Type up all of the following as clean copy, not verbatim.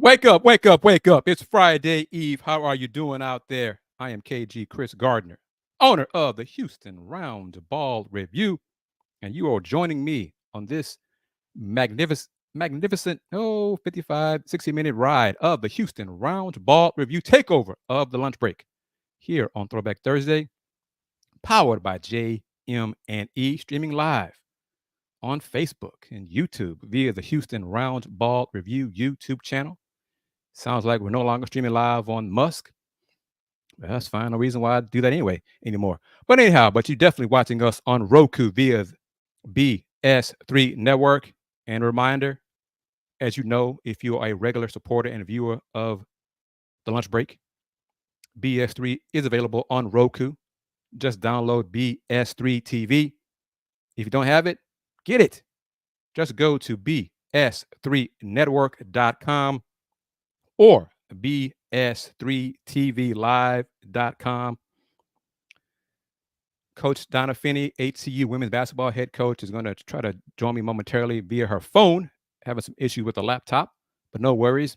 Wake up, wake up, wake up. It's Friday Eve. How are you doing out there? I am KG Kris Gardner, owner of the Houston Roundball Review, and you are joining me on this magnificent 55, 60-minute ride of the Houston Roundball Review takeover of the lunch break here on Throwback Thursday, powered by JM&E, streaming live on Facebook and YouTube via the Houston Roundball Review YouTube channel. Sounds like we're no longer streaming live on Musk. That's fine. No reason why I do that anymore. But anyhow, but you're definitely watching us on Roku via BS3 Network. And a reminder, as you know, if you are a regular supporter and viewer of the lunch break, BS3 is available on Roku. Just download BS3 TV. If you don't have it, get it. Just go to bs3network.com or bs3tvlive.com. Coach Donna Finnie, HCU women's basketball head coach, is going to try to join me momentarily via her phone, having some issues with the laptop, but no worries.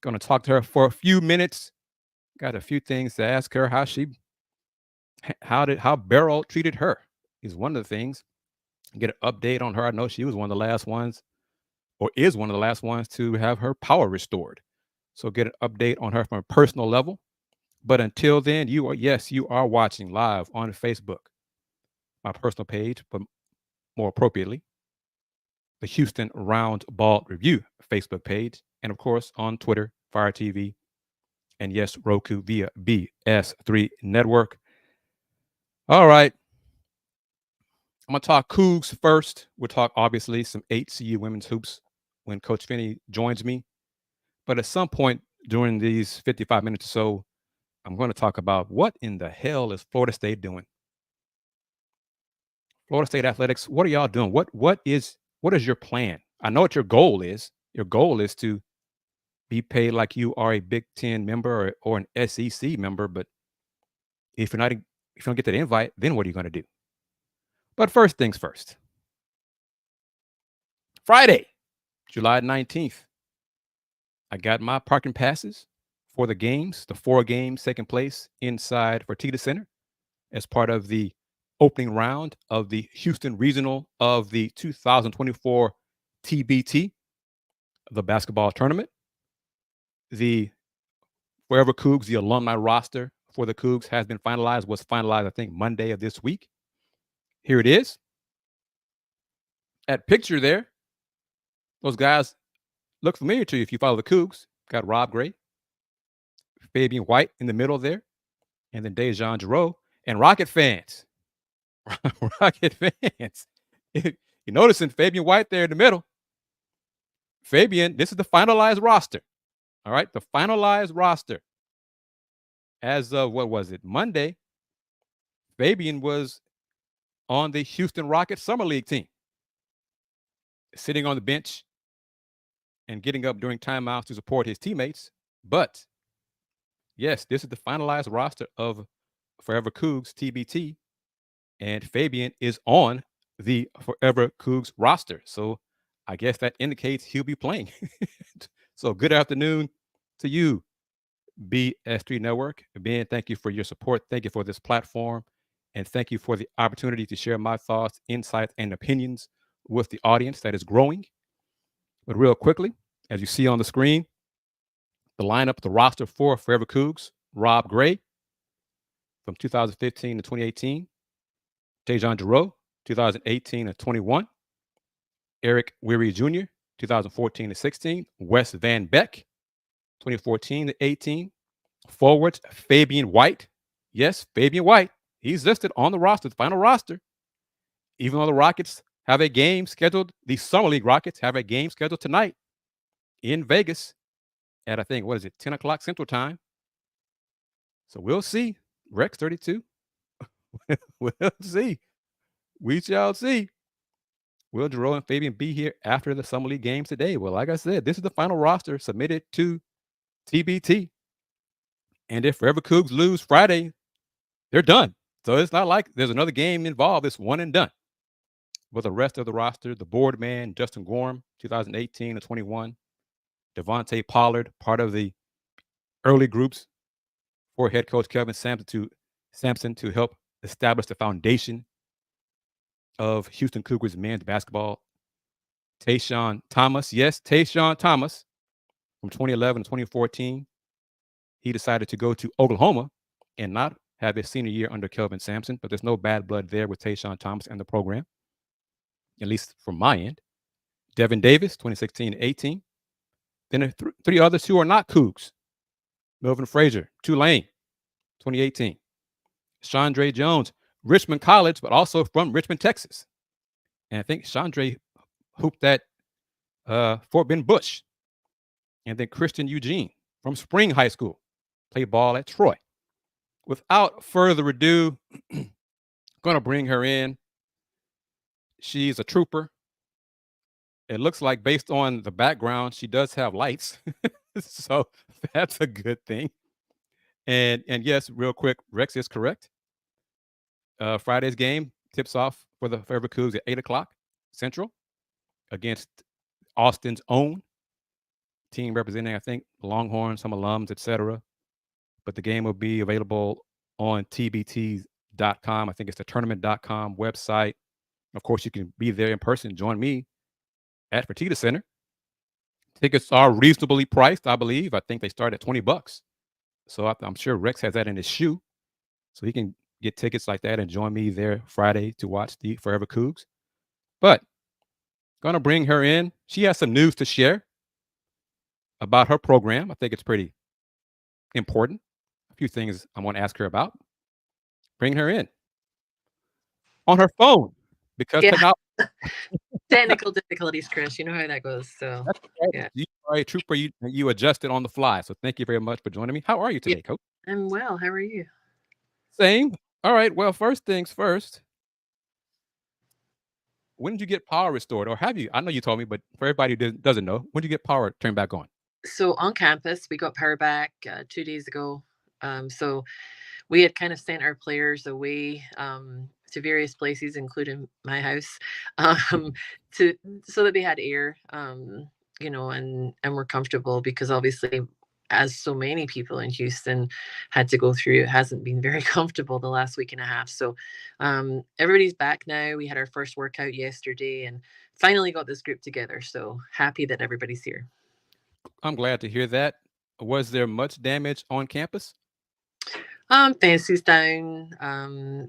Going to talk to her for a few minutes. Got a few things to ask her. How Barrel treated her is one of the things. Get an update on her. I know she was one of the last ones, or is one of the last ones to have her power restored. So get an update on her from a personal level. But until then, you are watching live on Facebook, my personal page, but more appropriately, the Houston Roundball Review Facebook page, and of course on Twitter, FireTV, and yes, Roku via BS3 Network. All right. I'm going to talk Coogs first. We'll talk, obviously, some HCU women's hoops when Coach Finnie joins me. But at some point during these 55 minutes or so, I'm going to talk about what in the hell is Florida State doing? Florida State athletics, what are y'all doing? What is your plan? I know what your goal is. Your goal is to be paid like you are a Big Ten member or an SEC member. But if you don't get that invite, then what are you going to do? But first things first. Friday, July 19th, I got my parking passes for the games, the 4 games taking place inside Fertitta Center as part of the opening round of the Houston Regional of the 2024 TBT, the basketball tournament. The Forever Coogs, the alumni roster for the Coogs was finalized, I think, Monday of this week. Here it is. At picture there, those guys look familiar to you if you follow the Coogs. Got Rob Gray, Fabian White in the middle there, and then Dejan Giroux. And Rocket fans, you're noticing Fabian White there in the middle. Fabian, this is the finalized roster. All right, the finalized roster. As of, Monday, Fabian was on the Houston Rockets Summer League team, sitting on the bench and getting up during timeouts to support his teammates. But, yes, this is the finalized roster of Forever Coogs TBT, and Fabian is on the Forever Coogs roster. So I guess that indicates he'll be playing. So good afternoon to you, BS3 Network. Ben, thank you for your support. Thank you for this platform. And thank you for the opportunity to share my thoughts, insights, and opinions with the audience that is growing. But real quickly, as you see on the screen, the lineup, the roster for Forever Coogs: Rob Gray from 2015 to 2018, Dejan Giroux, 2018 to 21, Eric Weary Jr., 2014 to 16, Wes Van Beck, 2014 to 18, forwards Fabian White. Yes, Fabian White. He's listed on the roster, the final roster. Even though the Rockets have a game scheduled, the Summer League Rockets have a game scheduled tonight in Vegas at, I think, 10 o'clock Central Time. So we'll see. Rex 32. We'll see. We shall see. Will Giroux and Fabian be here after the Summer League games today? Well, like I said, this is the final roster submitted to TBT. And if Forever Coogs lose Friday, they're done. So it's not like there's another game involved. It's one and done. With the rest of the roster, the board man, Justin Gorham, 2018 to 21, Devontae Pollard, part of the early groups for head coach Kelvin Sampson to help establish the foundation of Houston Cougars men's basketball. Tayshawn Thomas, yes, Tayshawn Thomas, from 2011 to 2014, he decided to go to Oklahoma and not have his senior year under Kelvin Sampson, but there's no bad blood there with Tayshawn Thomas and the program, at least from my end. Devin Davis, 2016-18. Then three others who are not Cougs. Melvin Frazier, Tulane, 2018. Chandre Jones, Richmond College, but also from Richmond, Texas. And I think Chandre hooped at Fort Bend Bush. And then Christian Eugene from Spring High School, played ball at Troy. Without further ado, going to bring her in. She's a trooper. It looks like, based on the background, she does have lights. So that's a good thing. And yes, real quick, Rex is correct. Friday's game tips off for the Forever Cougs at 8 o'clock Central against Austin's own team representing, I think, Longhorns, some alums, etc. But the game will be available on tbts.com. I think it's the tournament.com website. Of course, you can be there in person. Join me at Fertitta Center. Tickets are reasonably priced, I believe. I think they start at $20. So I'm sure Rex has that in his shoe. So he can get tickets like that and join me there Friday to watch the Forever Cougs. But going to bring her in. She has some news to share about her program. I think it's pretty important. A few things I want to ask her about. Bring her in on her phone because technical difficulties, Kris. You know how that goes. So yeah. You are a trooper. You adjusted on the fly. So thank you very much for joining me. How are you today, Coach? I'm well. How are you? Same. All right. Well, first things first. When did you get power restored, or have you? I know you told me, but for everybody who doesn't know, when did you get power turned back on? So on campus, we got power back 2 days ago. So we had kind of sent our players away to various places, including my house, so that they had air, and were comfortable, because obviously, as so many people in Houston had to go through, it hasn't been very comfortable the last week and a half. So everybody's back now. We had our first workout yesterday and finally got this group together. So happy that everybody's here. I'm glad to hear that. Was there much damage on campus? Fences down,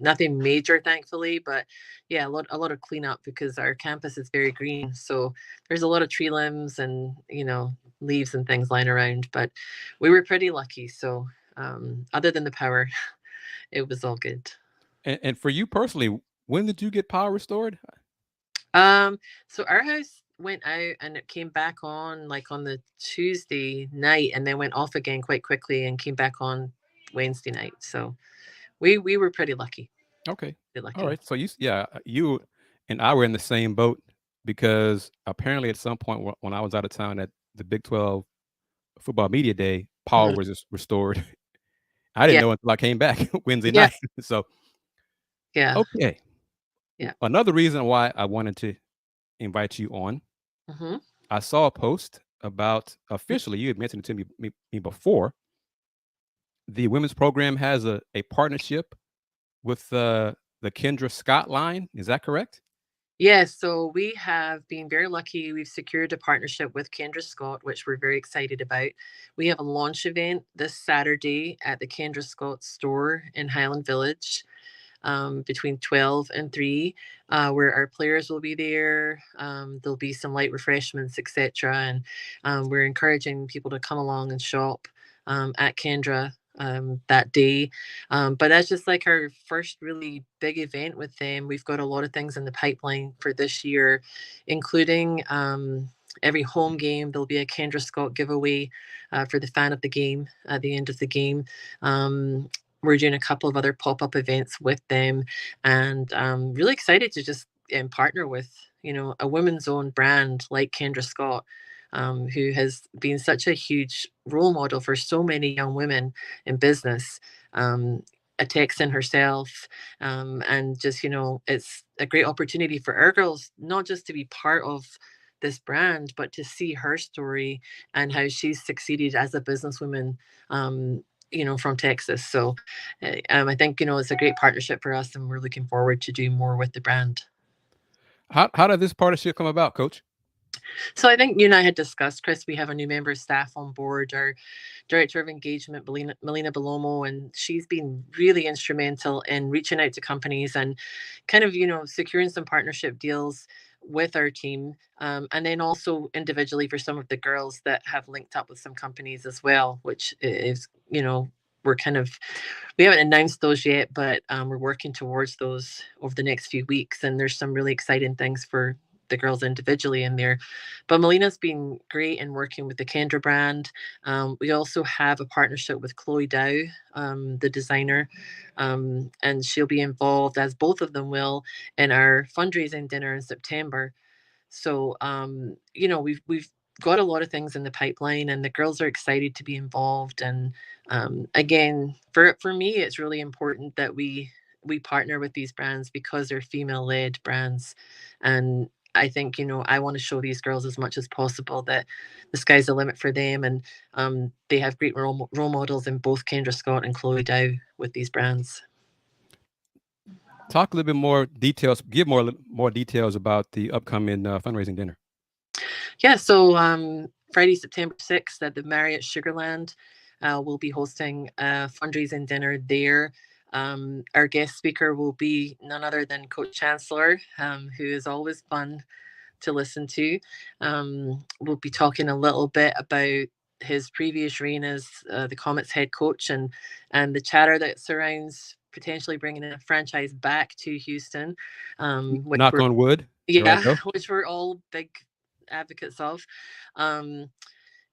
nothing major, thankfully, but yeah, a lot of cleanup, because our campus is very green. So there's a lot of tree limbs and, leaves and things lying around, but we were pretty lucky. So, other than the power, it was all good. And for you personally, when did you get power restored? So our house went out and it came back on like on the Tuesday night, and then went off again quite quickly and came back on Wednesday night. So we were pretty lucky. Okay. All right. So you and I were in the same boat, because apparently at some point when I was out of town at the Big 12 football media day, power was just restored. I didn't know until I came back Wednesday night. So okay. Yeah. Another reason why I wanted to invite you on, I saw a post about, officially, you had mentioned it to me before, the women's program has a partnership with the Kendra Scott line. Is that correct? Yes. So we have been very lucky. We've secured a partnership with Kendra Scott, which we're very excited about. We have a launch event this Saturday at the Kendra Scott store in Highland Village, between 12 and 3, where our players will be there. There'll be some light refreshments, etc. And we're encouraging people to come along and shop at Kendra that day. But that's just like our first really big event with them. We've got a lot of things in the pipeline for this year, including every home game, there'll be a Kendra Scott giveaway for the fan of the game at the end of the game. We're doing a couple of other pop-up events with them, and I'm really excited to just partner with, a women's own brand like Kendra Scott, who has been such a huge role model for so many young women in business, a Texan herself, and just, it's a great opportunity for our girls, not just to be part of this brand, but to see her story and how she's succeeded as a businesswoman, from Texas. So I think, it's a great partnership for us, and we're looking forward to do more with the brand. How did this partnership come about, Coach? So I think you and I had discussed, Kris, we have a new member of staff on board, our Director of Engagement, Melina Belomo, and she's been really instrumental in reaching out to companies and kind of, securing some partnership deals with our team. And then also individually for some of the girls that have linked up with some companies as well, which is, we haven't announced those yet, but we're working towards those over the next few weeks. And there's some really exciting things for the girls individually in there. But Melina's been great in working with the Kendra brand. We also have a partnership with Chloe Dao, the designer, and she'll be involved, as both of them will, in our fundraising dinner in September. So, we've got a lot of things in the pipeline, and the girls are excited to be involved. And again, for me, it's really important that we partner with these brands because they're female-led brands. And I think, I want to show these girls as much as possible that the sky's the limit for them. And they have great role models in both Kendra Scott and Chloe Dao with these brands. Talk a little bit more details, give more details about the upcoming fundraising dinner. Yeah, so Friday, September 6th at the Marriott Sugarland, we'll be hosting a fundraising dinner there. Our guest speaker will be none other than Coach Chancellor, who is always fun to listen to. We'll be talking a little bit about his previous reign as the Comets head coach and the chatter that surrounds potentially bringing a franchise back to Houston. Knock on wood. Yeah, right, which we're all big advocates of. And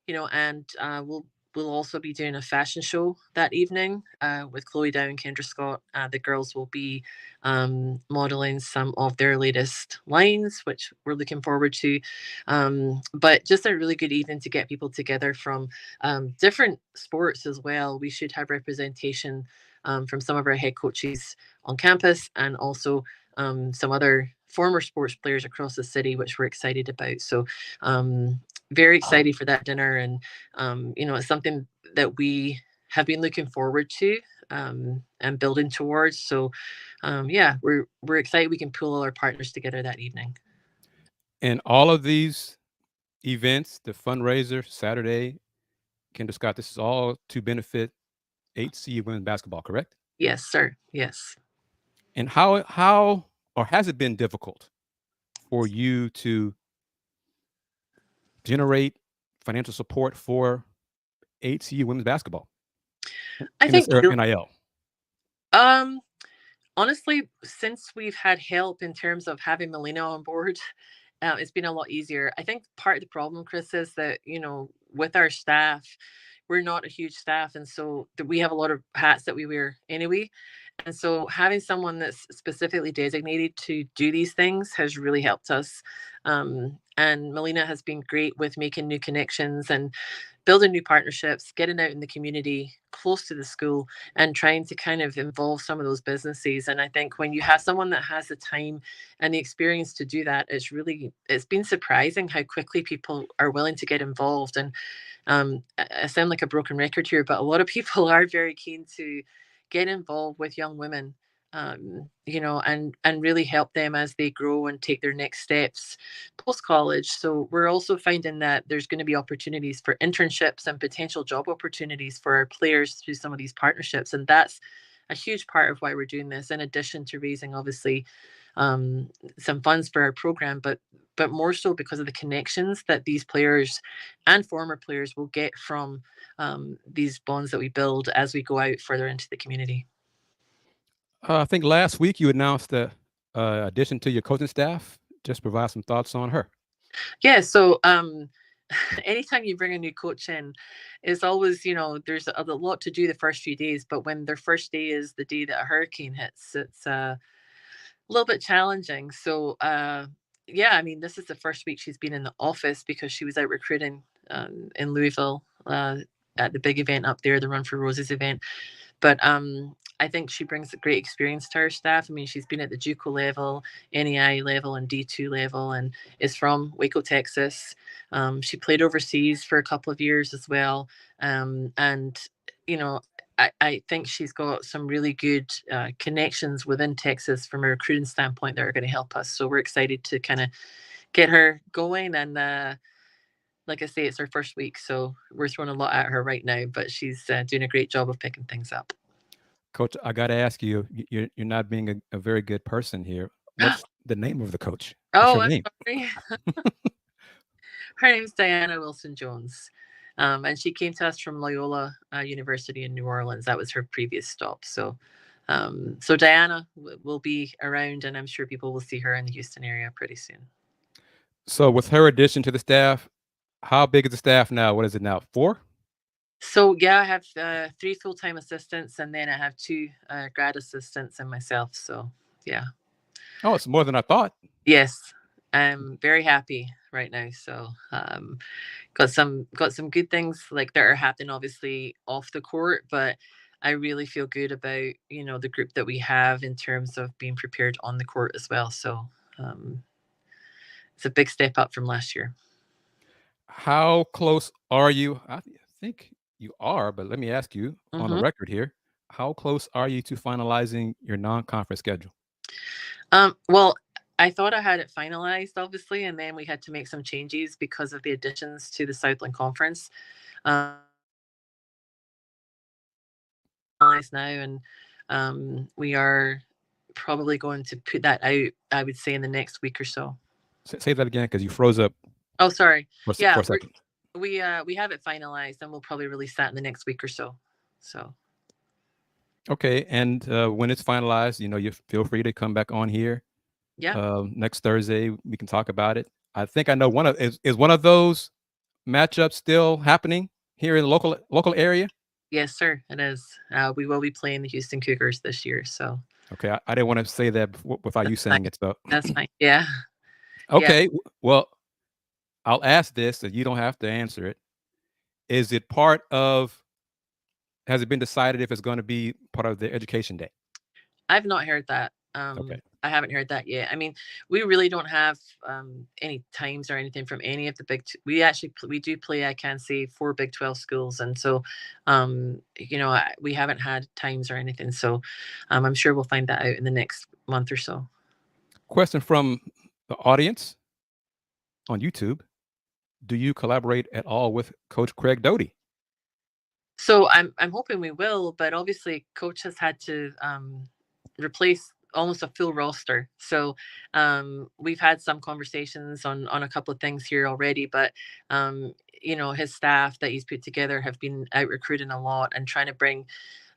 we'll also be doing a fashion show that evening with Chloe Dao and Kendra Scott. The girls will be modeling some of their latest lines, which we're looking forward to. But just a really good evening to get people together from different sports as well. We should have representation from some of our head coaches on campus, and also some other former sports players across the city, which we're excited about. So very excited for that dinner. And, it's something that we have been looking forward to and building towards. So, we're excited we can pull all our partners together that evening. And all of these events, the fundraiser, Saturday, Kendra Scott, this is all to benefit HCU women's basketball, correct? Yes, sir. Yes. And how or has it been difficult for you to generate financial support for HCU women's basketball? I think NIL. Honestly, since we've had help in terms of having Melina on board, it's been a lot easier. I think part of the problem, Kris, is that, with our staff, we're not a huge staff. And so we have a lot of hats that we wear anyway. And so having someone that's specifically designated to do these things has really helped us. And Melina has been great with making new connections and building new partnerships, getting out in the community close to the school and trying to kind of involve some of those businesses. And I think when you have someone that has the time and the experience to do that, it's been surprising how quickly people are willing to get involved. And I sound like a broken record here, but a lot of people are very keen to get involved with young women, and really help them as they grow and take their next steps post-college. So we're also finding that there's going to be opportunities for internships and potential job opportunities for our players through some of these partnerships. And that's a huge part of why we're doing this, in addition to raising, obviously, some funds for our program, but more so because of the connections that these players and former players will get from these bonds that we build as we go out further into the community. I think last week you announced the addition to your coaching staff. Just provide some thoughts on her. Yeah, so anytime you bring a new coach in, it's always, there's a lot to do the first few days, but when their first day is the day that a hurricane hits, it's a little bit challenging. So this is the first week she's been in the office because she was out recruiting in Louisville at the big event up there, the Run for Roses event. But I think she brings a great experience to our staff. I mean, she's been at the JUCO level, NEI level, and D2 level, and is from Waco, Texas. She played overseas for a couple of years as well. And, you know, I think she's got some really good connections within Texas from a recruiting standpoint that are going to help us. So we're excited to kind of get her going. And like I say, it's her first week, so we're throwing a lot at her right now, but she's doing a great job of picking things up. Coach, I got to ask you, you're not being a very good person here. What's the name of the coach? What's her name? Sorry. Her name's Dianna Wilson-Jones. And she came to us from Loyola University in New Orleans. That was her previous stop. So Dianna will be around, and I'm sure people will see her in the Houston area pretty soon. So with her addition to the staff, how big is the staff now? What is it now? 4? So yeah, I have 3 full-time assistants, and then I have 2 grad assistants and myself. So yeah. Oh, it's more than I thought. Yes, I'm very happy right now. So got some good things like that are happening obviously off the court, but I really feel good about the group that we have in terms of being prepared on the court as well. So it's a big step up from last year. How close are you? I think you are, but let me ask you on the record here. How close are you to finalizing your non-conference schedule? Well, I thought I had it finalized, obviously, and then we had to make some changes because of the additions to the Southland Conference. Now, and we are probably going to put that out, I would say, in the next week or so. Say that again, because you froze up. Oh, sorry. For a second. We have it finalized, and we'll probably release that in the next week or so. Okay, and when it's finalized, you feel free to come back on here. Yeah. Next Thursday we can talk about it. I think I know is one of those matchups still happening here in the local area. Yes, sir. It is. We will be playing the Houston Cougars this year. So. Okay, I didn't want to say that without you saying it. So that's fine. Yeah. Okay. Yeah. Well, I'll ask this, and you don't have to answer it. Is it has it been decided if it's going to be part of the education day? I've not heard that. Okay. I haven't heard that yet. I mean, we really don't have any times or anything from any of the big. We do play. I can say 4 Big 12 schools, and so, we haven't had times or anything. So, I'm sure we'll find that out in the next month or so. Question from the audience on YouTube: do you collaborate at all with Coach Craig Doty? So I'm hoping we will, but obviously, Coach has had to replace almost a full roster. So we've had some conversations on a couple of things here already, but his staff that he's put together have been out recruiting a lot and trying to bring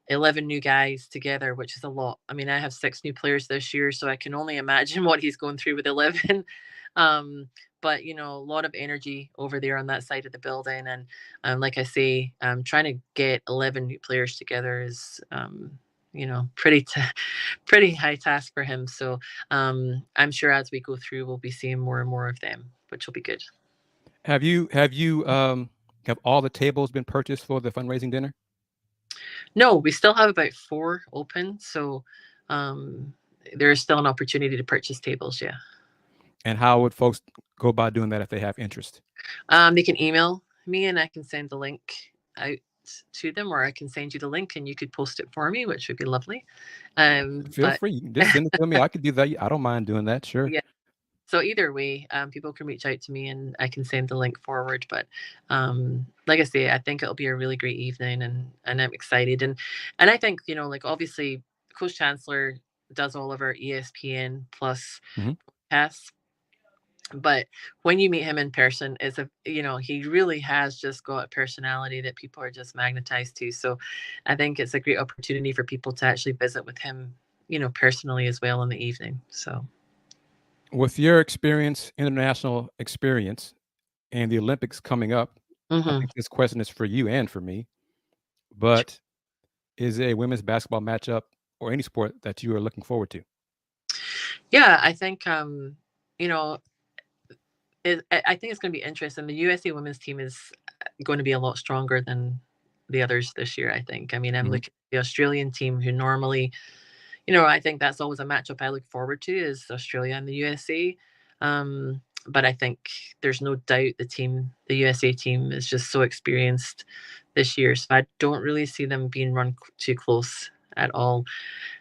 11 new guys together, which is a lot. I mean, I have 6 new players this year, so I can only imagine what he's going through with 11. But a lot of energy over there on that side of the building, and like I say, trying to get 11 new players together is pretty high task for him. So I'm sure as we go through, we'll be seeing more and more of them, which will be good. Have all the tables been purchased for the fundraising dinner? No, we still have about 4 open. So there is still an opportunity to purchase tables. Yeah. And how would folks go about doing that if they have interest? They can email me and I can send the link out to them, or I can send you the link and you could post it for me, which would be lovely. Feel free. You can just send it to me. I could do that. I don't mind doing that. Sure. Yeah. So either way, people can reach out to me and I can send the link forward. But like I say, I think it'll be a really great evening, and I'm excited. And I think, obviously Coach Chancellor does all of our ESPN plus tests. But when you meet him in person, he really has just got a personality that people are just magnetized to. So I think it's a great opportunity for people to actually visit with him, personally as well in the evening. So with your international experience, and the Olympics coming up, I think this question is for you and for me. But is there a women's basketball matchup or any sport that you are looking forward to? Yeah, I think I think it's going to be interesting. The USA women's team is going to be a lot stronger than the others this year, I think. I mean, I'm Mhm. looking at the Australian team who normally, you know, I think that's always a matchup I look forward to is Australia and the USA. But I think there's no doubt the USA team is just so experienced this year. So I don't really see them being run too close at all.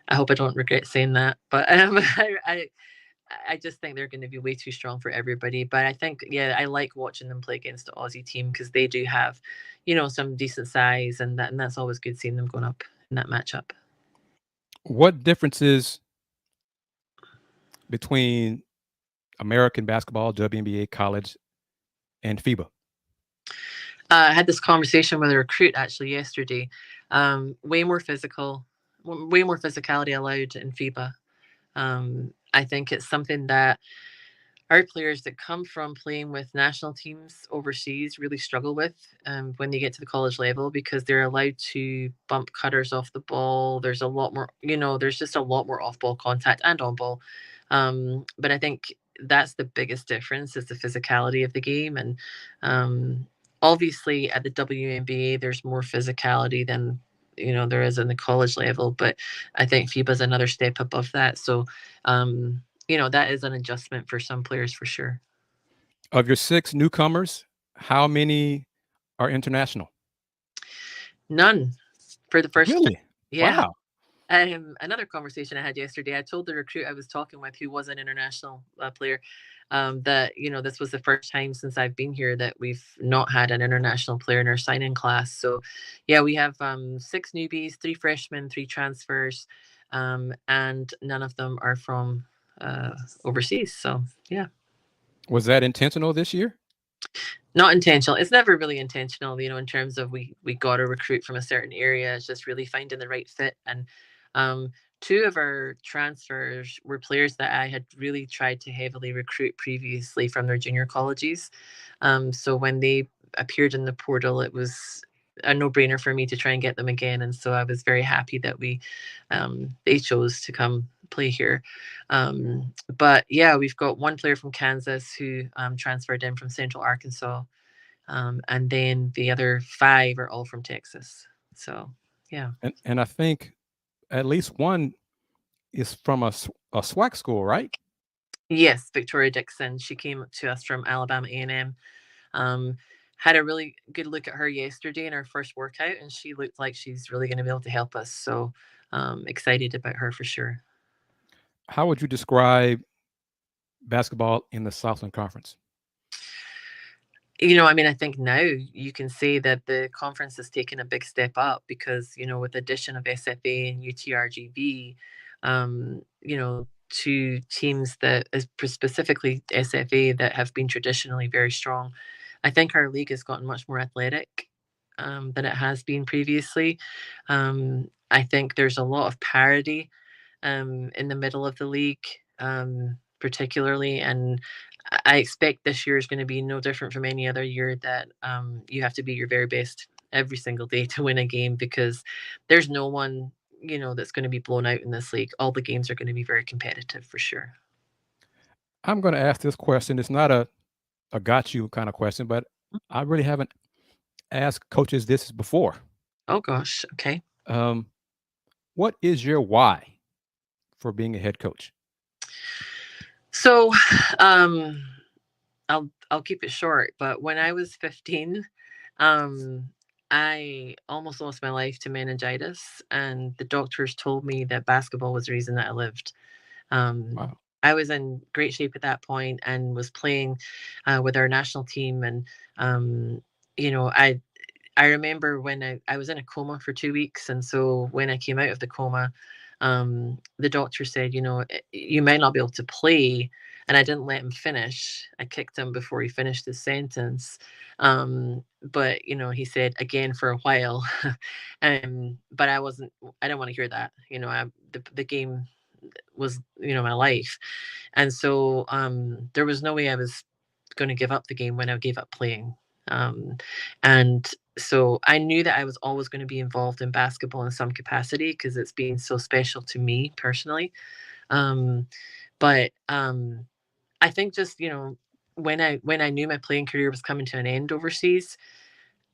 I hope I don't regret saying that, but I just think they're going to be way too strong for everybody. But I think, yeah, I like watching them play against the Aussie team because they do have, you know, some decent size, and that's always good seeing them going up in that matchup. What differences between American basketball, WNBA, college, and FIBA? I had this conversation with a recruit actually yesterday. Way more physical, way more physicality allowed in FIBA. I think it's something that our players that come from playing with national teams overseas really struggle with when they get to the college level because they're allowed to bump cutters off the ball. There's a lot more, you know, there's just a lot more off ball contact and on ball. But I think that's the biggest difference is the physicality of the game. And obviously at the WNBA, there's more physicality than you know there is in the college level, but I think FIBA is another step above that. So you know, that is an adjustment for some players for sure. Of your 6 newcomers, how many are international? None for the first time. Really? Yeah. Wow. Another conversation I had yesterday, I told the recruit I was talking with, who was an international player, that you know this was the first time since I've been here that we've not had an international player in our sign-in class. So, yeah, we have 6 newbies, 3 freshmen, 3 transfers, and none of them are from overseas. So, yeah. Was that intentional this year? Not intentional. It's never really intentional, you know, in terms of we got to recruit from a certain area. It's just really finding the right fit. And um, 2 of our transfers were players that I had really tried to heavily recruit previously from their junior colleges. So when they appeared in the portal, it was a no-brainer for me to try and get them again. And so I was very happy that they chose to come play here. But yeah, we've got 1 player from Kansas who transferred in from Central Arkansas, and then the other 5 are all from Texas. So yeah. And I think at least one is from a SWAC school, right? Yes, Victoria Dixon. She came to us from Alabama A&M. Um, had a really good look at her yesterday in our first workout, and she looked like she's really going to be able to help us. So excited about her for sure. How would you describe basketball in the Southland Conference? You know, I mean, I think now you can say that the conference has taken a big step up because, you know, with the addition of SFA and UTRGV, you know, 2 teams that is specifically SFA that have been traditionally very strong. I think our league has gotten much more athletic than it has been previously. I think there's a lot of parity in the middle of the league, particularly. And I expect this year is going to be no different from any other year that you have to be your very best every single day to win a game because there's no one, you know, that's going to be blown out in this league. All the games are going to be very competitive for sure. I'm going to ask this question. It's not a got you kind of question, but I really haven't asked coaches this before. Oh gosh. Okay. Um, what is your why for being a head coach? So, um, I'll keep it short. But when I was 15, um, I almost lost my life to meningitis, and the doctors told me that basketball was the reason that I lived. Um, Wow. I was in great shape at that point and was playing with our national team, and you know, I remember when I was in a coma for 2 weeks. And so when I came out of the coma, the doctor said, you know, you might not be able to play. And I didn't let him finish. I kicked him before he finished his sentence. But, you know, he said again for a while. But I didn't want to hear that. You know, the game was, you know, my life. And so there was no way I was going to give up the game when I gave up playing. Um, and so I knew that I was always going to be involved in basketball in some capacity because it's been so special to me personally. Um, but I think just, you know, when I knew my playing career was coming to an end overseas,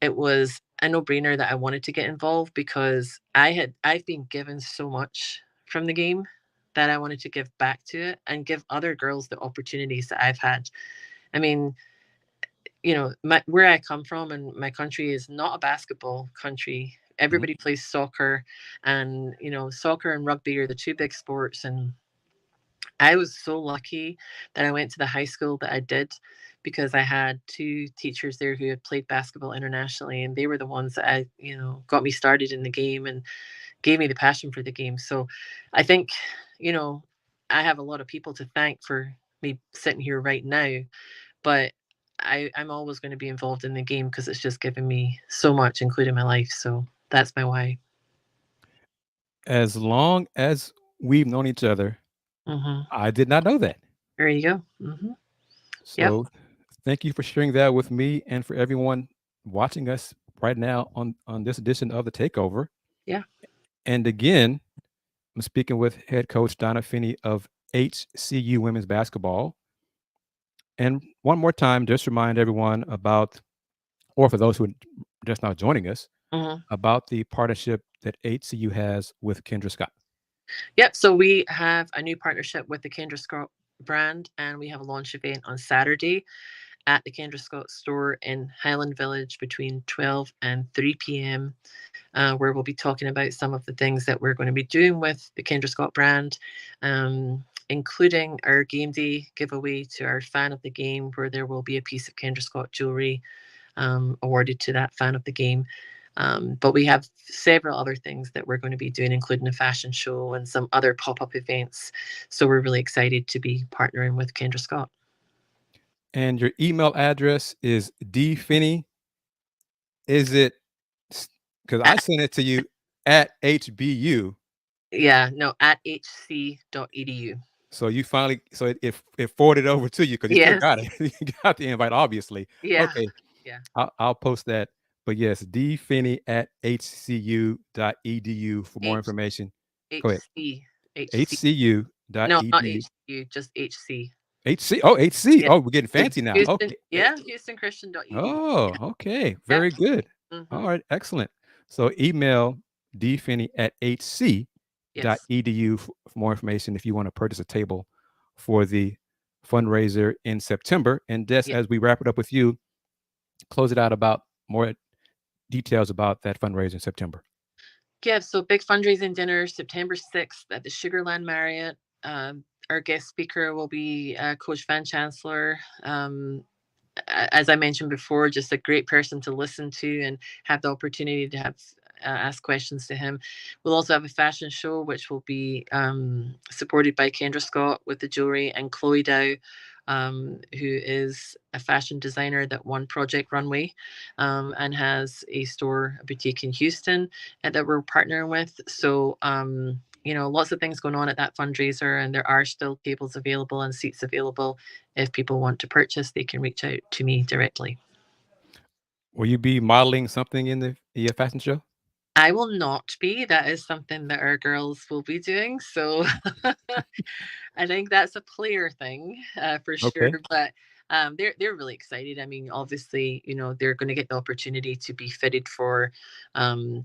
it was a no-brainer that I wanted to get involved because I've been given so much from the game that I wanted to give back to it and give other girls the opportunities that I've had. I mean, where I come from and my country is not a basketball country. Everybody plays soccer, and soccer and rugby are the two big sports. And I was so lucky that I went to the high school that I did, because I had two teachers there who had played basketball internationally, and they were the ones that got me started in the game and gave me the passion for the game. So I think, I have a lot of people to thank for me sitting here right now, but I'm always going to be involved in the game because it's just given me so much, including my life. So that's my why. As long as we've known each other, I did not know that. There you go. So thank you for sharing that with me and for everyone watching us right now on this edition of the Takeover. Yeah. And again, I'm speaking with head coach Donna Finnie of HCU women's basketball. And one more time, just remind everyone about, or for those who are just now joining us, about the partnership that HCU has with Kendra Scott. Yep. So we have a new partnership with the Kendra Scott brand, and we have a launch event on Saturday at the Kendra Scott store in Highland Village between 12 and 3 p.m., where we'll be talking about some of the things that we're going to be doing with the Kendra Scott brand, including our game day giveaway to our fan of the game, where there will be a piece of Kendra Scott jewelry awarded to that fan of the game. But we have several other things that we're going to be doing, including a fashion show and some other pop-up events. So we're really excited to be partnering with Kendra Scott. And your email address is dfinnie. Is it, because I sent it to you at HBU. Yeah, no, at hc.edu. So you finally, so it forwarded over to you because you still got it. You got the invite, obviously. Yeah. Okay. Yeah. I'll post that. But yes, dfinnie at hcu.edu for more information. Go ahead. HCU.edu. No, not HCU, just HC. HC. Oh, HC. Yeah. Oh, we're getting fancy now. Houston, Okay. yeah, HoustonChristian.edu. Oh, okay. Very good. All right. Excellent. So email dfinnie at hc.edu for more information if you want to purchase a table for the fundraiser in September. And Des, as we wrap it up with you, close it out about more details about that fundraiser in September. Yeah, so big fundraising dinner September 6th at the Sugarland Marriott. Our guest speaker will be Coach Van Chancellor. As I mentioned before, just a great person to listen to and have the opportunity to have ask questions to him. We'll also have a fashion show, which will be supported by Kendra Scott with the jewelry, and Chloe Dao, who is a fashion designer that won Project Runway and has a store, a boutique in Houston that we're partnering with. So, lots of things going on at that fundraiser, and there are still tables available and seats available. If people want to purchase, they can reach out to me directly. Will you be modeling something in the fashion show? I will not be. That is something that our girls will be doing. So I think that's a player thing for sure. Okay. But they're really excited. I mean, obviously, they're going to get the opportunity to be fitted for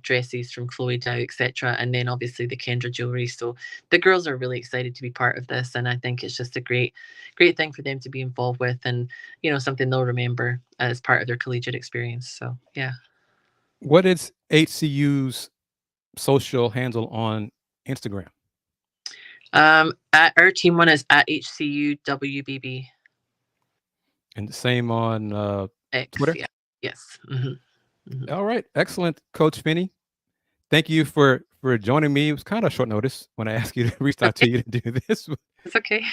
dresses from Chloe Dao, etc. And then obviously the Kendra jewelry. So the girls are really excited to be part of this, and I think it's just a great thing for them to be involved with, and something they'll remember as part of their collegiate experience. So yeah. What is HCU's social handle on Instagram? Our team one is at HCUWBB. And the same on X, Twitter? Yeah. Yes. All right. Excellent, Coach Finnie. Thank you for joining me. It was kind of short notice when I asked you to reach out to you to do this. It's okay.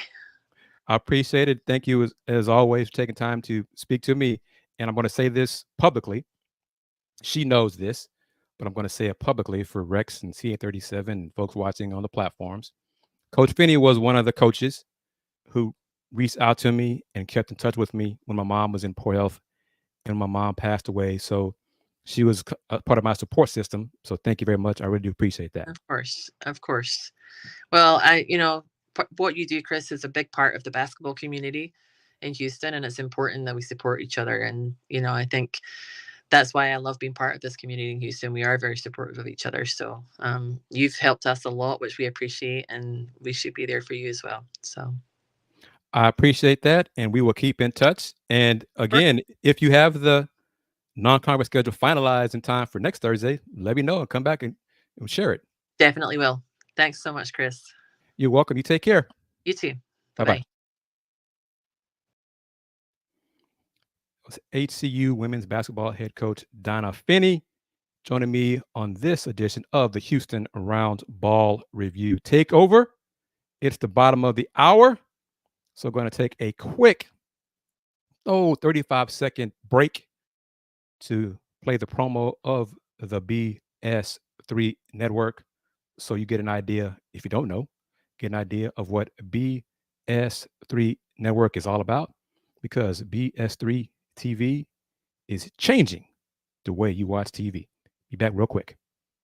I appreciate it. Thank you, as always, for taking time to speak to me. And I'm going to say this publicly. She knows this, but I'm going to say it publicly for Rex and CA37 and folks watching on the platforms. Coach Finnie was one of the coaches who reached out to me and kept in touch with me when my mom was in poor health and my mom passed away. So she was a part of my support system. So thank you very much. I really do appreciate that. Of course. Well, what you do, Kris, is a big part of the basketball community in Houston, and it's important that we support each other. And, I think that's why I love being part of this community in Houston. We are very supportive of each other. So you've helped us a lot, which we appreciate, and we should be there for you as well. So I appreciate that, and we will keep in touch. And again, if you have the non-conference schedule finalized in time for next Thursday, let me know and come back and share it. Definitely will. Thanks so much, Kris. You're welcome. You take care. You too. Bye-bye. HCU women's basketball head coach Donna Finnie joining me on this edition of the Houston Roundball Review Takeover. It's the bottom of the hour, so we're going to take a quick 35-second break to play the promo of the BS3 network, so you get an idea, if you don't know, get an idea of what BS3 network is all about, because BS3 TV is changing the way you watch TV. Be back real quick.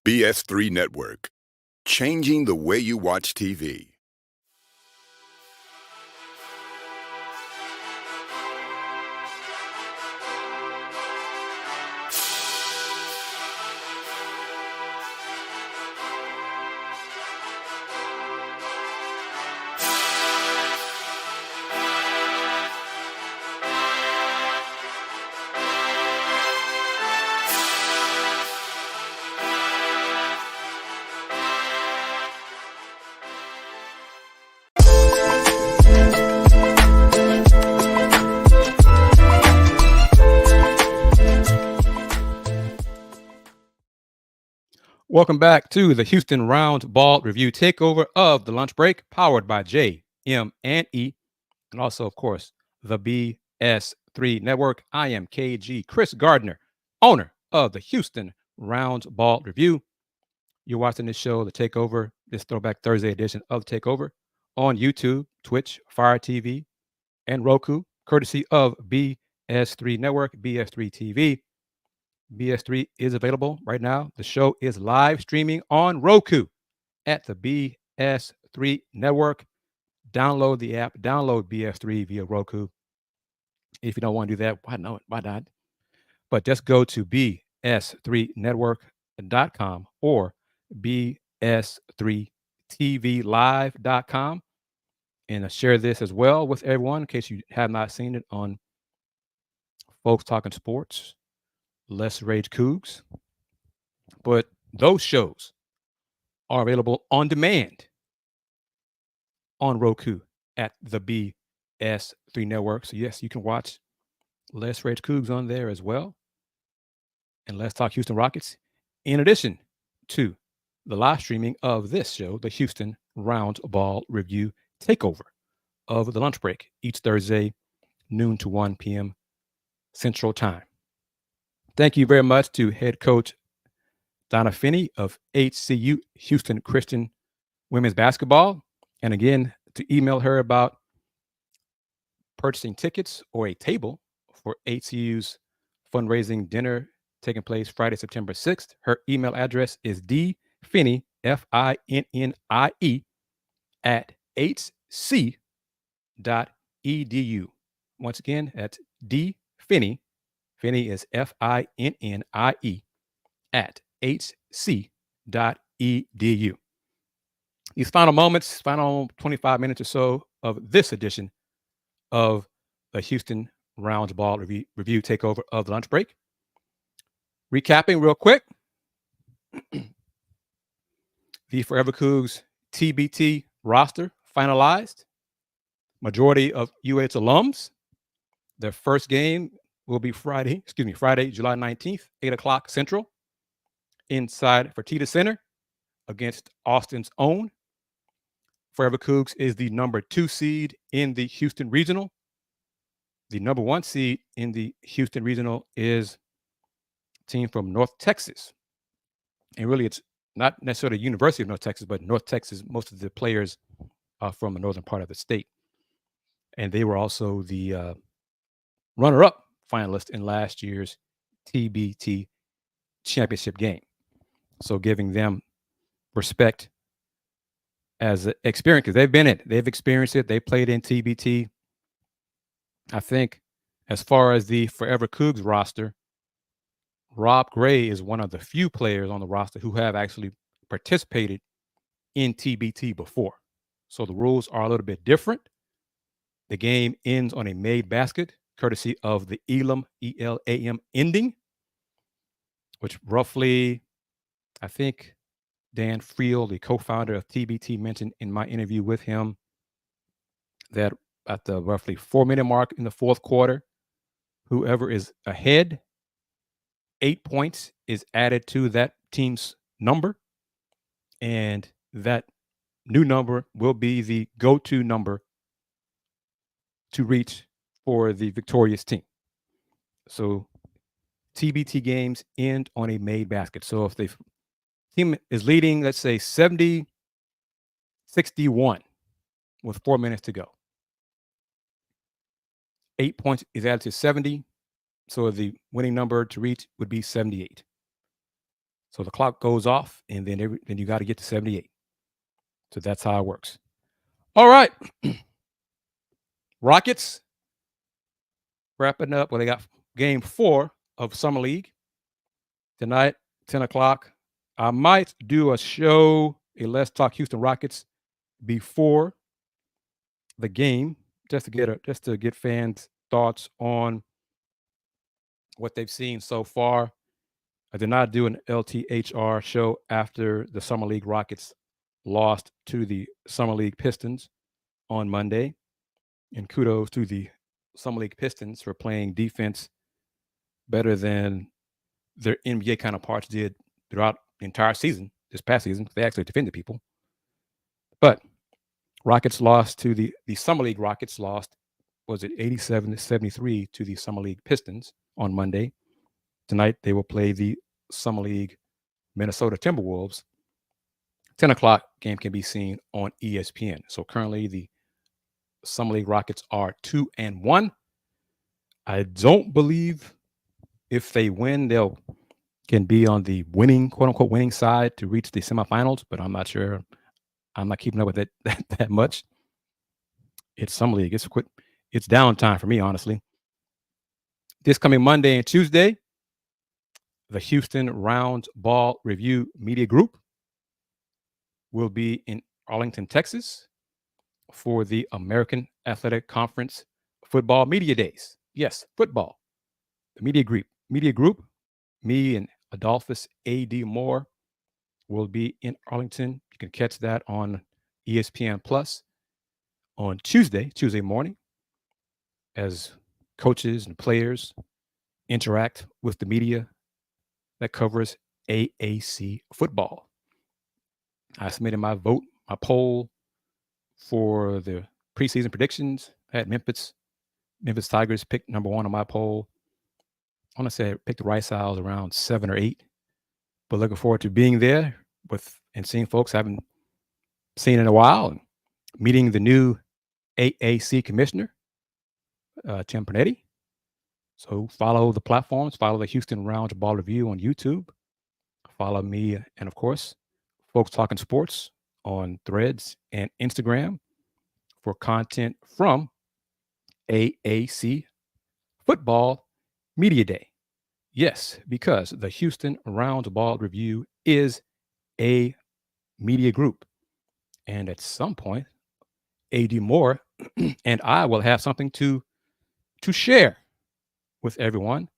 BS3 Network, changing the way you watch TV. Welcome back to the Houston Roundball Review Takeover of the Lunch Break, powered by JM&E, and also, of course, the BS3 Network. I am KG Kris Gardner, owner of the Houston Roundball Review. You're watching this show, The Takeover, this Throwback Thursday edition of The Takeover, on YouTube, Twitch, FireTV, and Roku, courtesy of BS3 Network, BS3 TV. BS3 is available right now. The show is live streaming on Roku at the BS3 Network. Download the app, download BS3 via Roku. If you don't want to do that, why not? But just go to bs3network.com or bs3tvlive.com and share this as well with everyone in case you have not seen it on Folks Talking Sports, Let's Rage Coogs. But those shows are available on demand on Roku at the BS3 Network. So yes, you can watch Let's Rage Coogs on there as well, and Let's Talk Houston Rockets, in addition to the live streaming of this show, the Houston Roundball Review Takeover of the Lunch Break, each Thursday, noon to 1 p.m. Central Time. Thank you very much to head coach Donna Finnie of HCU, Houston Christian Women's Basketball. And again, to email her about purchasing tickets or a table for HCU's fundraising dinner taking place Friday, September 6th. Her email address is dfinnie, Finnie, at hc.edu. Once again, that's dfinnie. Finnie is Finnie at hc.edu. These final moments, final 25 minutes or so of this edition of the Houston Roundball Review Takeover of the Lunch Break. Recapping real quick, the Forever Coogs TBT roster finalized. Majority of UH alums. Their first game will be Friday, July 19th, 8 o'clock Central, inside Fertitta Center against Austin's own. Forever Coogs is the number 2 seed in the Houston Regional. The number 1 seed in the Houston Regional is a team from North Texas. And really, it's not necessarily the University of North Texas, but North Texas, most of the players are from the northern part of the state. And they were also the runner-up finalist in last year's TBT championship game. So giving them respect as an experience, because they've been in it. They've experienced it. They played in TBT. I think as far as the Forever Coogs roster, Rob Gray is one of the few players on the roster who have actually participated in TBT before. So the rules are a little bit different. The game ends on a made basket, courtesy of the Elam, E-L-A-M ending, which roughly, I think Dan Friel, the co-founder of TBT, mentioned in my interview with him that at the roughly 4-minute mark in the fourth quarter, whoever is ahead, 8 points is added to that team's number, and that new number will be the go-to number to reach for the victorious team. So TBT games end on a made basket. So if the team is leading, let's say 70-61 with 4 minutes to go, 8 points is added to 70. So the winning number to reach would be 78. So the clock goes off, and then you got to get to 78. So that's how it works. All right. Rockets wrapping up. Well, they got game 4 of Summer League tonight, 10 o'clock. I might do a show, a Let's Talk Houston Rockets, before the game, just to get fans' thoughts on what they've seen so far. I did not do an LTHR show after the Summer League Rockets lost to the Summer League Pistons on Monday. And kudos to the Summer League Pistons for playing defense better than their NBA counterparts did throughout the entire season, this past season. They actually defended people. But Rockets lost to the Summer League Rockets lost, was it 87-73 to the Summer League Pistons on Monday. Tonight, they will play the Summer League Minnesota Timberwolves. 10 o'clock game can be seen on ESPN. So currently, the Summer League Rockets are 2-1. I don't believe if they win, they'll can be on the winning, quote unquote, winning side to reach the semifinals, but I'm not sure. I'm not keeping up with it that much. It's Summer League. It's downtime for me, honestly. This coming Monday and Tuesday, the Houston Roundball Review Media Group will be in Arlington, Texas for the American Athletic Conference Football Media Days. Yes, football. The media group, me and Adolphus A.D. Moore will be in Arlington. You can catch that on ESPN Plus on Tuesday morning, as coaches and players interact with the media that covers AAC football. I submitted my poll for the preseason predictions. I had Memphis Tigers picked number 1 on my poll. I want to say I picked the Rice Owls around 7 or 8, but looking forward to being there and seeing folks I haven't seen in a while, and meeting the new AAC commissioner, Tim Pernetti. So follow the platforms, follow the Houston Roundball Review on YouTube, follow me, and of course, Folks Talking Sports on Threads and Instagram for content from AAC Football Media Day. Yes, because the Houston Roundball Review is a media group. And at some point, A.D. Moore and I will have something to share with everyone.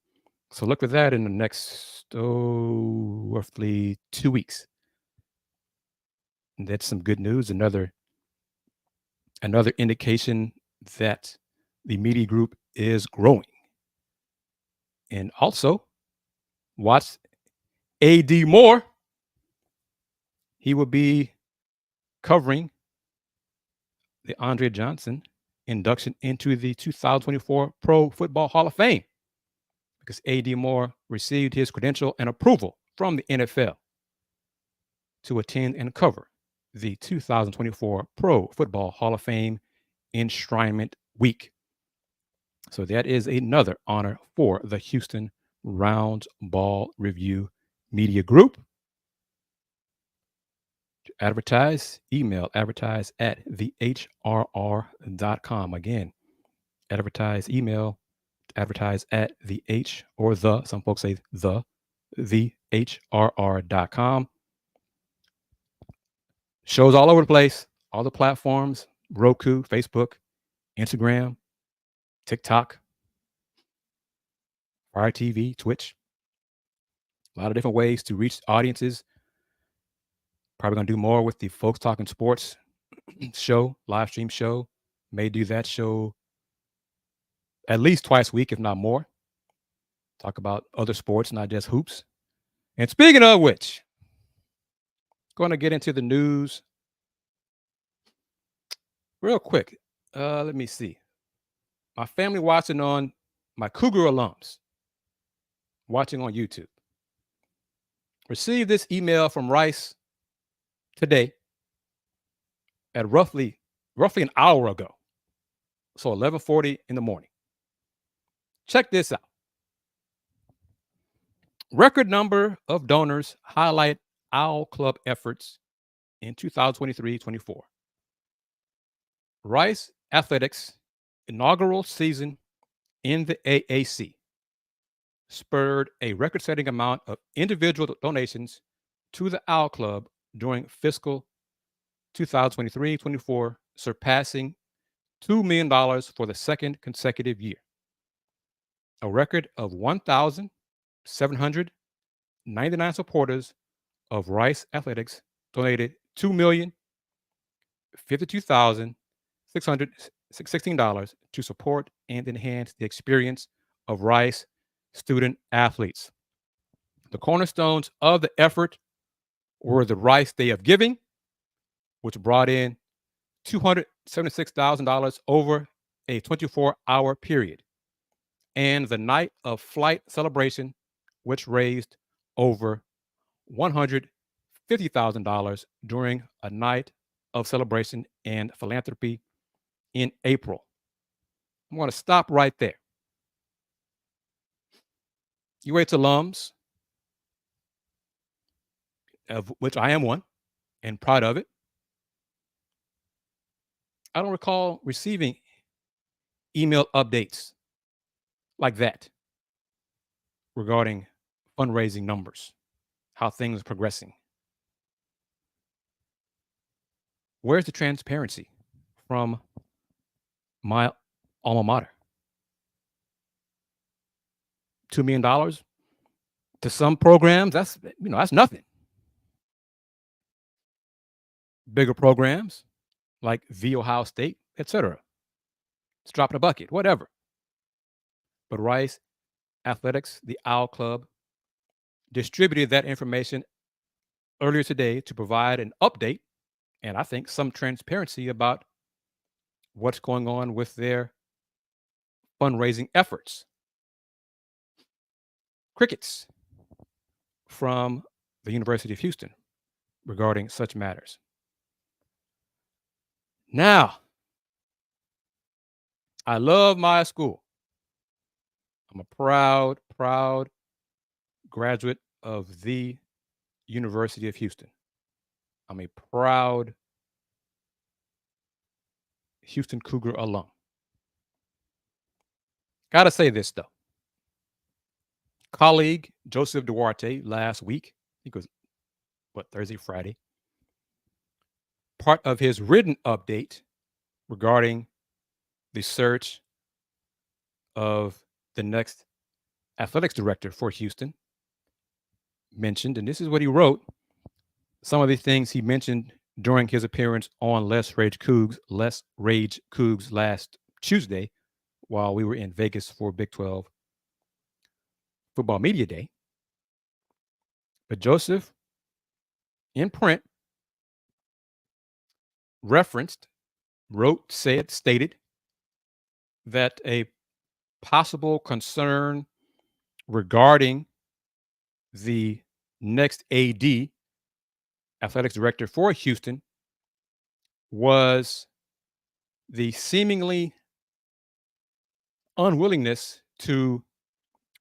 So look for that in the next roughly 2 weeks. And that's some good news. Another indication that the media group is growing. And also, watch A.D. Moore. He will be covering the Andre Johnson induction into the 2024 Pro Football Hall of Fame, because A.D. Moore received his credential and approval from the NFL to attend and cover the 2024 Pro Football Hall of Fame Enshrinement Week. So that is another honor for the Houston Roundball Review Media Group. To advertise, email advertise@thehrr.com. Again, advertise, email advertise at the H or the, some folks say the thehrr.com. Shows all over the place, all the platforms, Roku, Facebook, Instagram, TikTok, FireTV, Twitch. A lot of different ways to reach audiences. Probably going to do more with the Folks Talking Sports show, live stream show. May do that show at least twice a week, if not more. Talk about other sports, not just hoops. And speaking of which, going to get into the news real quick. Let me see. My family watching on my Cougar alums, watching on YouTube. Received this email from Rice today at roughly an hour ago. So 11:40 in the morning. Check this out. Record number of donors highlight OWL Club efforts in 2023-24. Rice Athletics' inaugural season in the AAC spurred a record-setting amount of individual donations to the OWL Club during fiscal 2023-24, surpassing $2 million for the second consecutive year. A record of 1,799 supporters of Rice Athletics donated $2,052,616 to support and enhance the experience of Rice student athletes. The cornerstones of the effort were the Rice Day of Giving, which brought in $276,000 over a 24-hour period, and the Night of Flight celebration, which raised over $150,000 during a night of celebration and philanthropy in April. I'm going to stop right there. UH alums, of which I am one, and proud of it, I don't recall receiving email updates like that regarding fundraising numbers, how things are progressing. Where's the transparency from my alma mater? $2 million to some programs, that's nothing. Bigger programs like the Ohio State, etc. It's a drop in a bucket, whatever. But Rice Athletics, the OWL Club, distributed that information earlier today to provide an update and I think some transparency about what's going on with their fundraising efforts. Crickets from the University of Houston regarding such matters. Now, I love my school. I'm a proud graduate of the University of Houston. I'm a proud Houston Cougar alum. Gotta say this though. Colleague Joseph Duarte last week, I think it was Thursday, Friday, part of his written update regarding the search of the next athletics director for Houston mentioned, and this is what he wrote, some of the things he mentioned during his appearance on Let's Rage Coogs last Tuesday while we were in Vegas for Big 12 Football Media Day. But Joseph, in print, stated that a possible concern regarding the next AD, athletics director for Houston, was the seemingly unwillingness to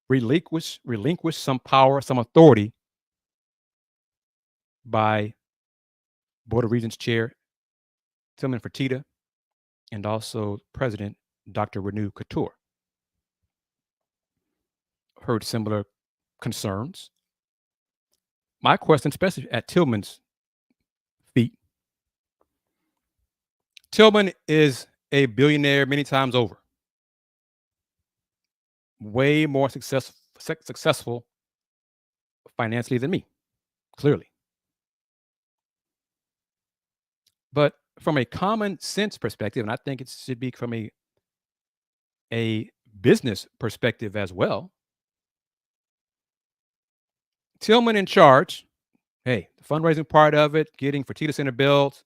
relinquish some power, some authority by Board of Regents Chair Tilman Fertitta and also President Dr. Renu Khator. Heard similar concerns my question, especially at Tilman's feet, Tilman is a billionaire many times over, way more successful financially than me, clearly. But from a common sense perspective, and I think it should be from a business perspective as well, Tilman in charge. Hey, the fundraising part of it, getting Fertitta Center built,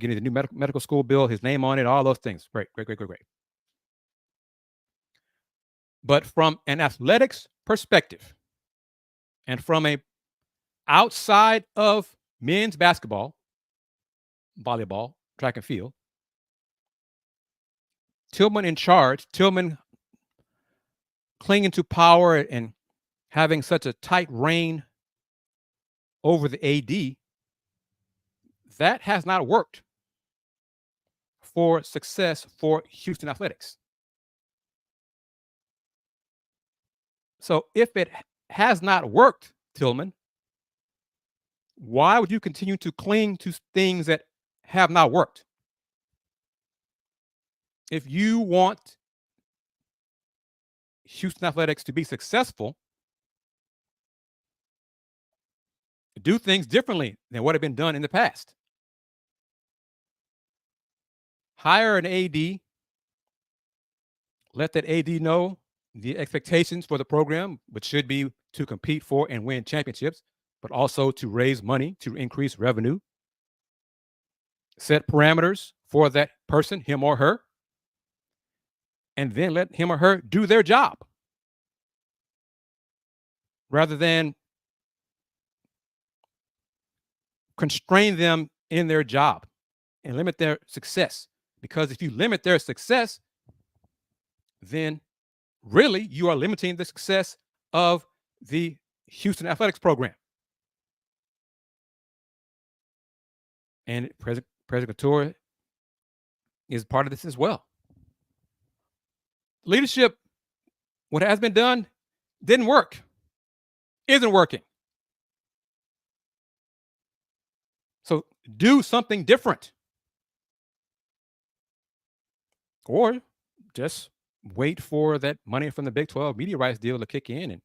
getting the new medical school built, his name on it, all those things. Great. But from an athletics perspective, and from a outside of men's basketball, volleyball, track and field, Tilman in charge, Tilman clinging to power and having such a tight reign over the AD, that has not worked for success for Houston athletics. So if it has not worked, Tilman, why would you continue to cling to things that have not worked? If you want Houston athletics to be successful, do things differently than what had been done in the past. Hire an AD, let that AD know the expectations for the program, which should be to compete for and win championships, but also to raise money to increase revenue. Set parameters for that person, him or her, and then let him or her do their job, rather than constrain them in their job and limit their success. Because if you limit their success, then really you are limiting the success of the Houston athletics program. And President Khator is part of this as well. Leadership, what has been done, didn't work, isn't working. So do something different. Or just wait for that money from the Big 12 media rights deal to kick in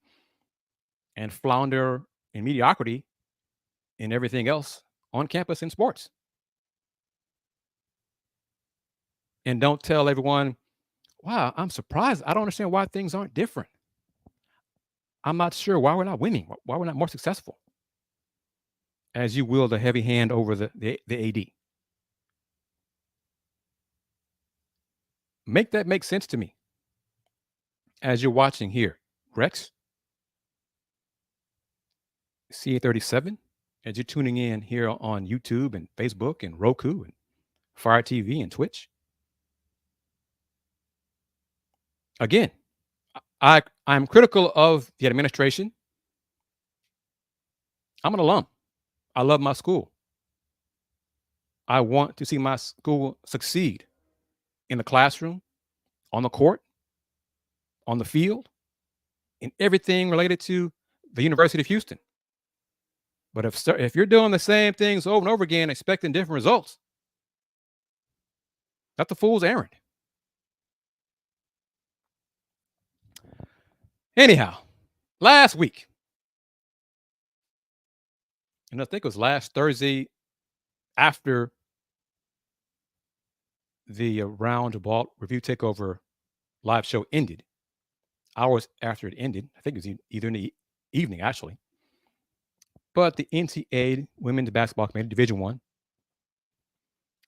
and flounder in mediocrity in everything else on campus in sports. And don't tell everyone, wow, I'm surprised. I don't understand why things aren't different. I'm not sure why we're not winning, why we're not more successful, as you wield a heavy hand over the AD. Make that make sense to me as you're watching here. Rex, CA37, as you're tuning in here on YouTube and Facebook and Roku and FireTV and Twitch. Again, I'm critical of the administration. I'm an alum. I love my school. I want to see my school succeed in the classroom, on the court, on the field, in everything related to the University of Houston. But if you're doing the same things over and over again, expecting different results, that's the fool's errand. Anyhow, last week, and I think it was last Thursday after the Roundball Review Takeover live show ended, hours after it ended, I think it was either in the evening, actually. But the NCAA Women's Basketball Committee, Division I,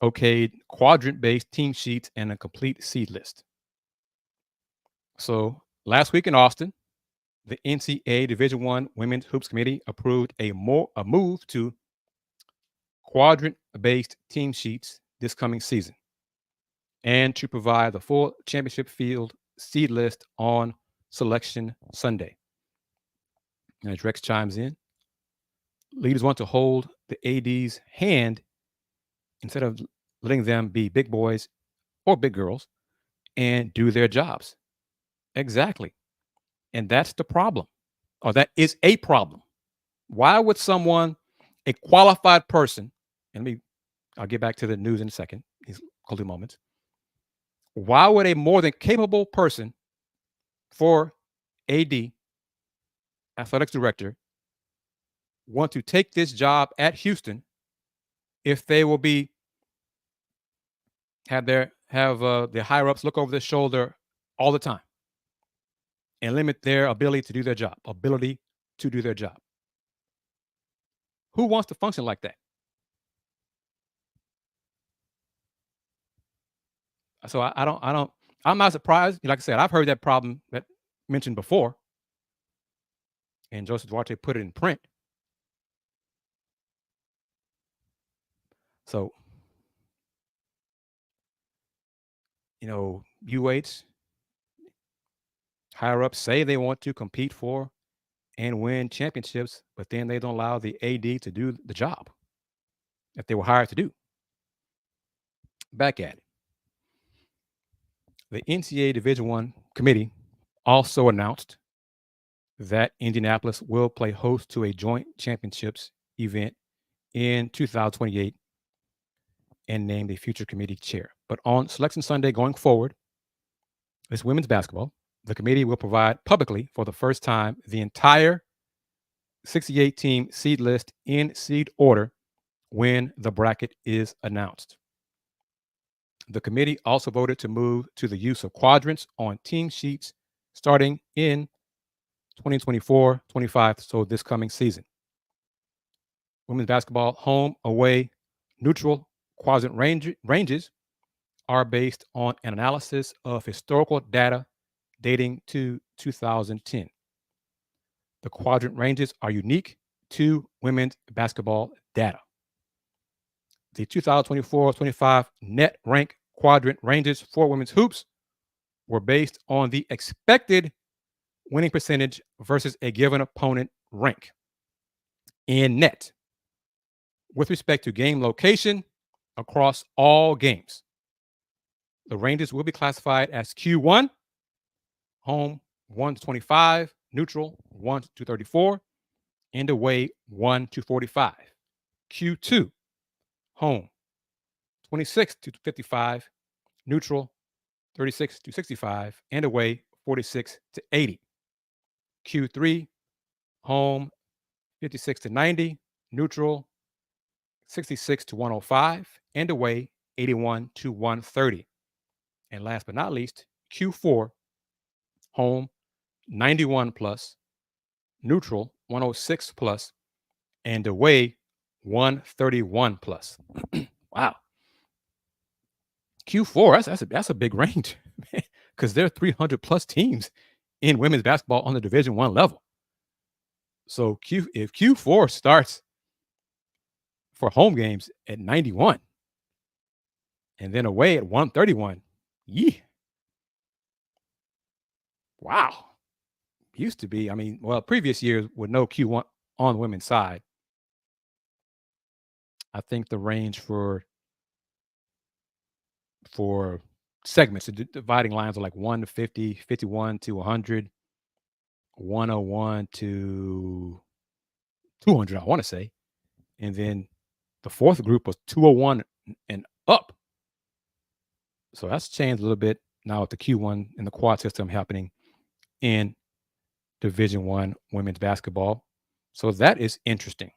okayed quadrant-based team sheets and a complete seed list. So last week in Austin, the NCAA Division I Women's Hoops Committee approved a move to quadrant-based team sheets this coming season, and to provide the full championship field seed list on Selection Sunday. And as Rex chimes in, leaders want to hold the AD's hand instead of letting them be big boys or big girls and do their jobs. Exactly. And that's the problem, or that is a problem. Why would someone, a qualified person, and I'll get back to the news in a second, these closing moments. Why would a more than capable person for AD, athletics director, want to take this job at Houston if they will have the higher ups look over their shoulder all the time and limit their ability to do their job? Who wants to function like that? So I'm not surprised. Like I said, I've heard that problem that mentioned before, and Joseph Duarte put it in print. So, UH higher ups say they want to compete for and win championships, but then they don't allow the AD to do the job that they were hired to do. Back at it. The NCAA Division I committee also announced that Indianapolis will play host to a joint championships event in 2028 and named a future committee chair. But on Selection Sunday going forward, this women's basketball, the committee will provide publicly for the first time the entire 68-team seed list in seed order when the bracket is announced. The committee also voted to move to the use of quadrants on team sheets starting in 2024-25, so this coming season. Women's basketball home, away, neutral quadrant ranges are based on an analysis of historical data dating to 2010. The quadrant ranges are unique to women's basketball data. The 2024-25 net rank quadrant ranges for women's hoops were based on the expected winning percentage versus a given opponent rank in net with respect to game location across all games. The ranges will be classified as Q1, home 1 to 25, neutral 1 to 34, and away 1 to 45. Q2, home 26 to 55, neutral 36 to 65, and away 46 to 80. Q3, home 56 to 90, neutral 66 to 105, and away 81 to 130. And last but not least, Q4, home 91 plus, neutral 106 plus, and away 131 plus. Wow. Q4, that's a big range because there are 300 plus teams in women's basketball on the Division I level. So if Q4 starts for home games at 91 and then away at 131, wow. Used to be, previous years with no Q1 on the women's side. I think the range for segments, the dividing lines are like 1 to 50, 51 to 100, 101 to 200, I want to say. And then the fourth group was 201 and up. So that's changed a little bit now with the Q1 and the quad system happening in Division I women's basketball. So that is interesting.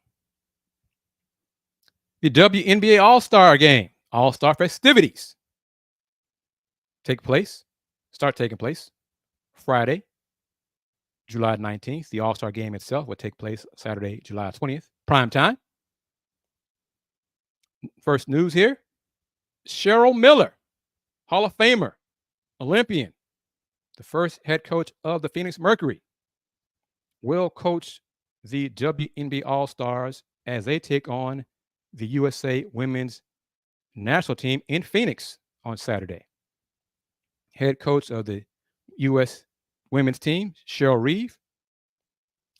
The WNBA All-Star Game, All-Star Festivities start taking place Friday, July 19th. The All-Star Game itself will take place Saturday, July 20th, prime time. First news here, Cheryl Miller, Hall of Famer, Olympian, the first head coach of the Phoenix Mercury, will coach the WNBA All-Stars as they take on the USA women's national team in Phoenix on Saturday. Head coach of the U.S. women's team, Cheryl Reeve.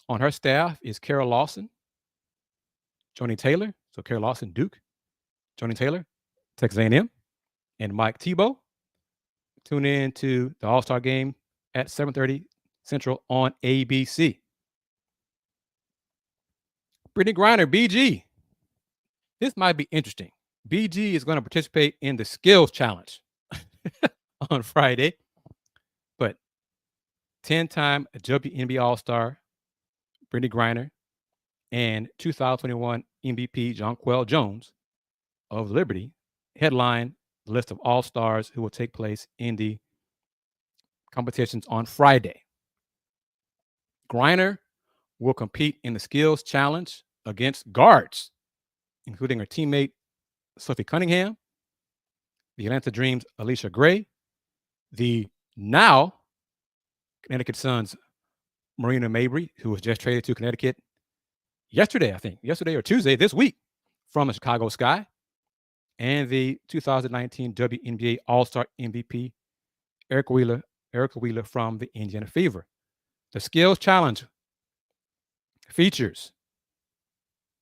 On her staff is Carol Lawson, Joni Taylor, so Carol Lawson, Duke, Joni Taylor, Texas A&M, and Mike Tebow. Tune in to the All-Star Game at 7:30 Central on ABC. Brittany Griner, BG. This might be interesting. BG is going to participate in the skills challenge on Friday. But 10-time WNBA All-Star Brittany Griner and 2021 MVP Jonquel Jones of Liberty headline the list of All-Stars who will take place in the competitions on Friday. Griner will compete in the skills challenge against guards, including her teammate Sophie Cunningham, the Atlanta Dream's Alicia Gray, the now Connecticut Suns Marina Mabry, who was just traded to Connecticut yesterday or Tuesday this week from the Chicago Sky, and the 2019 WNBA All-Star MVP Erica Wheeler from the Indiana Fever. The skills challenge features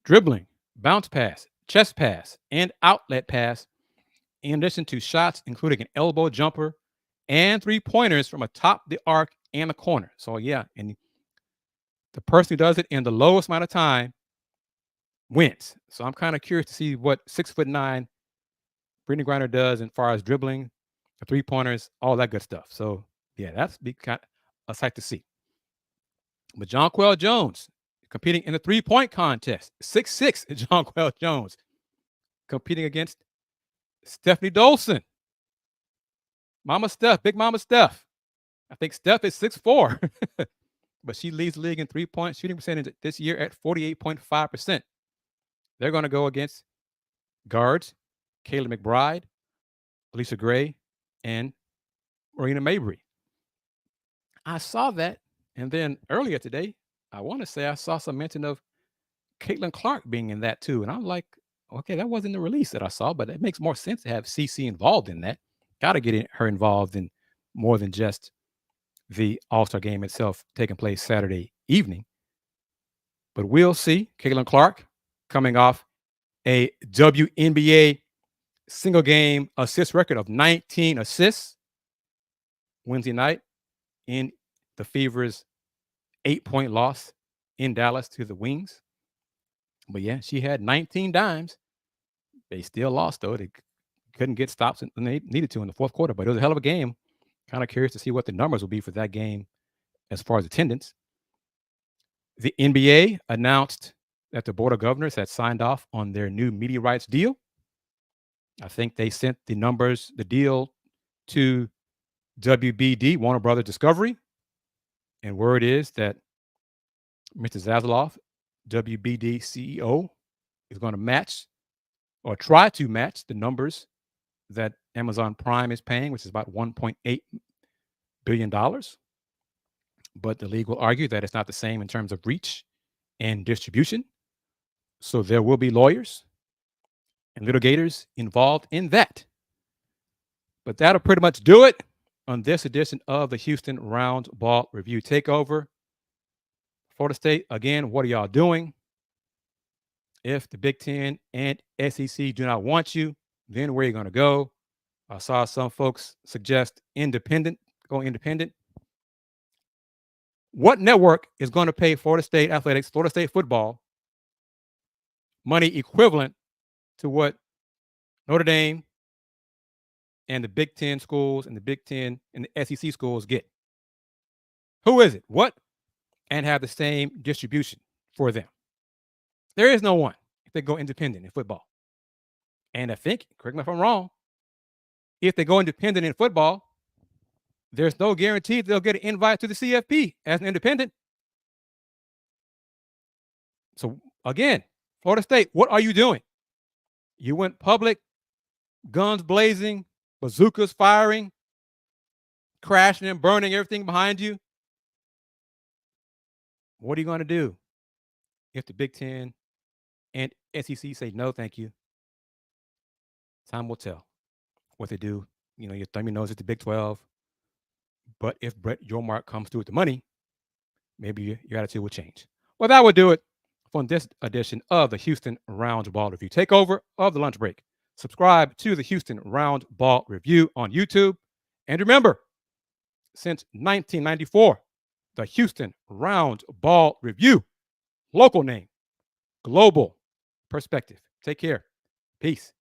dribbling, bounce pass, chest pass, and outlet pass, in addition to shots including an elbow jumper and 3-pointers from atop the arc and the corner. So yeah, and the person who does it in the lowest amount of time wins. So I'm kind of curious to see what 6'9" Brittany Griner does as far as dribbling, the 3-pointers, all that good stuff. So yeah, that's be kind of a sight to see. But Jonquel Jones competing in the 3-point contest. 6'6" Jonquel Jones competing against Stephanie Dolson. Mama Steph, Big Mama Steph. I think Steph is 6'4", but she leads the league in 3-point shooting percentage this year at 48.5%. They're going to go against guards Kayla McBride, Alicia Gray, and Marina Mabry. I saw that, and then earlier today, I want to say I saw some mention of Caitlin Clark being in that too, and I'm like, okay, that wasn't the release that I saw, but it makes more sense to have CC involved in that. Got to get her involved in more than just the All-Star game itself taking place Saturday evening. But we'll see. Caitlin Clark coming off a WNBA single game assist record of 19 assists Wednesday night in the Fever's 8-point loss in Dallas to the Wings. But yeah, she had 19 dimes. They still lost, though. They couldn't get stops when they needed to in the fourth quarter, but it was a hell of a game. Kind of curious to see what the numbers will be for that game as far as attendance. The NBA announced that the Board of Governors had signed off on their new media rights deal. I think they sent the deal to WBD, Warner Brothers Discovery. And word is that Mr. Zaslav, WBD CEO, is going to match or try to match the numbers that Amazon Prime is paying, which is about $1.8 billion. But the league will argue that it's not the same in terms of reach and distribution. So there will be lawyers and litigators involved in that. But that'll pretty much do it on this edition of the Houston Roundball Review Takeover. Florida State, again, what are y'all doing? If the Big Ten and SEC do not want you, then where are you going to go? I saw some folks suggest going independent. What network is going to pay Florida State athletics, Florida State football, money equivalent to what Notre Dame and the Big Ten schools and the Big Ten and the SEC schools get? Who is it? What? And have the same distribution for them. There is no one if they go independent in football. And I think, correct me if I'm wrong, if they go independent in football, there's no guarantee they'll get an invite to the CFP as an independent. So again, Florida State, what are you doing? You went public, guns blazing, bazookas firing, crashing and burning everything behind you. What are you going to do if the Big Ten and SEC say no, thank you? Time will tell what they do. You know, your thumb your nose at the Big 12. But if Brett Yormark comes through with the money, maybe your attitude will change. Well, that will do it for this edition of the Houston Roundball Review Takeover of the Lunch Break. Subscribe to the Houston Roundball Review on YouTube. And remember, since 1994, the Houston Roundball Review, local name, global perspective. Take care. Peace.